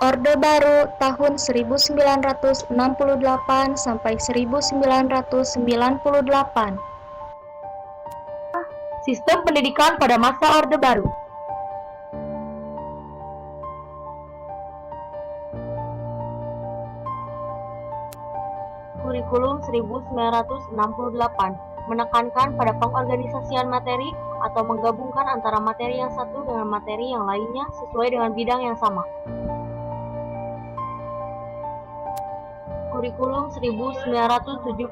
Orde Baru tahun 1968 sampai 1998. Sistem pendidikan pada masa Orde Baru. Kurikulum 1968 menekankan pada pengorganisasian materi atau menggabungkan antara materi yang satu dengan materi yang lainnya sesuai dengan bidang yang sama. Kurikulum 1975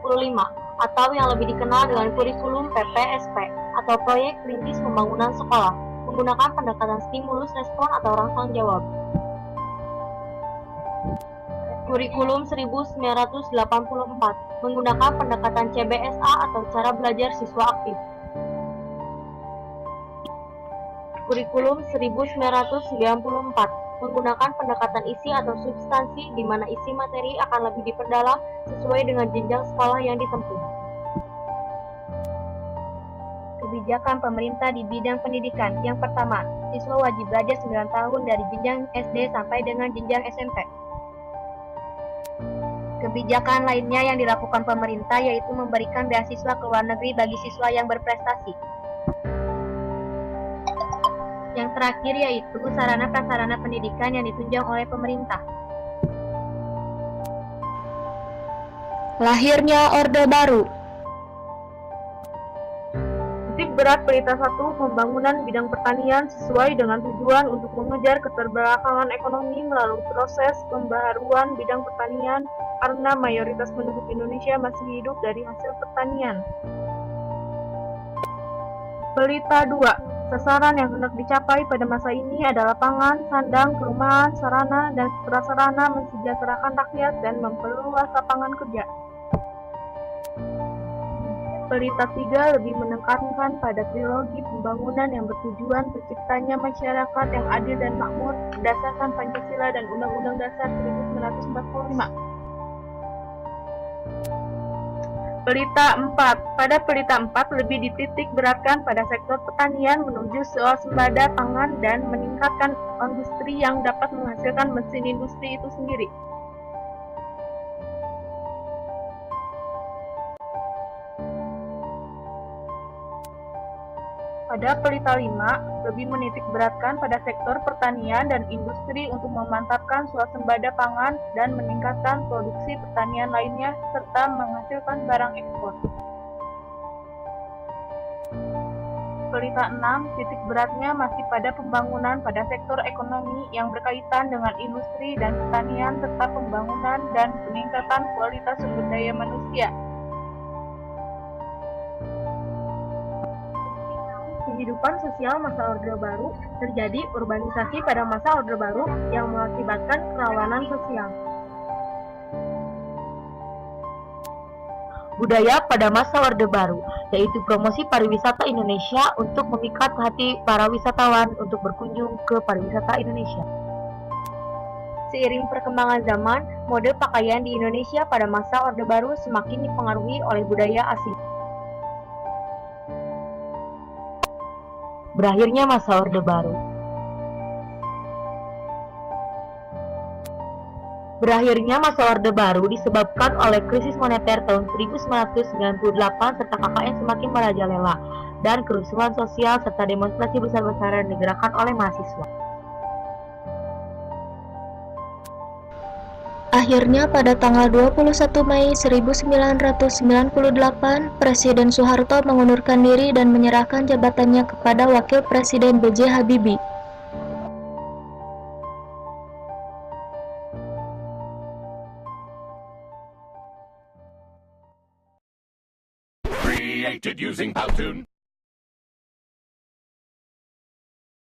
atau yang lebih dikenal dengan kurikulum PPSP atau proyek perintis pembangunan sekolah menggunakan pendekatan stimulus respon atau rangsang jawab. Kurikulum 1984 menggunakan pendekatan CBSA atau cara belajar siswa aktif. Kurikulum 1994 menggunakan pendekatan isi atau substansi di mana isi materi akan lebih diperdalam sesuai dengan jenjang sekolah yang ditempuh. Kebijakan pemerintah di bidang pendidikan. Yang pertama, siswa wajib belajar 9 tahun dari jenjang SD sampai dengan jenjang SMP. Kebijakan lainnya yang dilakukan pemerintah yaitu memberikan beasiswa ke luar negeri bagi siswa yang berprestasi. Yang terakhir yaitu sarana-prasarana pendidikan yang ditunjang oleh pemerintah. Lahirnya Orde Baru. Titik berat berita 1, pembangunan bidang pertanian sesuai dengan tujuan untuk mengejar keterbelakangan ekonomi melalui proses pembaharuan bidang pertanian karena mayoritas penduduk Indonesia masih hidup dari hasil pertanian. Berita 2, sasaran yang hendak dicapai pada masa ini adalah pangan, sandang, perumahan, sarana, dan prasarana mensejahterakan rakyat dan memperluas lapangan kerja. Berita 3 lebih menekankan pada trilogi pembangunan yang bertujuan terciptanya masyarakat yang adil dan makmur berdasarkan Pancasila dan Undang-Undang Dasar 1945. Berita 4, pada berita 4 lebih dititik beratkan pada sektor pertanian menuju swasembada pangan dan meningkatkan industri yang dapat menghasilkan mesin industri itu sendiri. Pada berita 5, lebih menitik beratkan pada sektor pertanian dan industri untuk memantapkan swasembada pangan dan meningkatkan produksi pertanian lainnya serta menghasilkan barang ekspor. Berita 6, titik beratnya masih pada pembangunan pada sektor ekonomi yang berkaitan dengan industri dan pertanian serta pembangunan dan peningkatan kualitas sumber daya manusia. Kehidupan sosial masa Orde Baru. Terjadi urbanisasi pada masa Orde Baru yang mengakibatkan kerawanan sosial. Budaya pada masa Orde Baru, yaitu promosi pariwisata Indonesia untuk memikat hati para wisatawan untuk berkunjung ke pariwisata Indonesia. Seiring perkembangan zaman, mode pakaian di Indonesia pada masa Orde Baru semakin dipengaruhi oleh budaya asing. Berakhirnya masa Orde Baru. Berakhirnya masa Orde Baru disebabkan oleh krisis moneter tahun 1998 serta KKN semakin merajalela dan kerusuhan sosial serta demonstrasi besar-besaran digerakkan oleh mahasiswa. Akhirnya pada tanggal 21 Mei 1998, Presiden Soeharto mengundurkan diri dan menyerahkan jabatannya kepada Wakil Presiden B.J. Habibie. Created using Powtoon.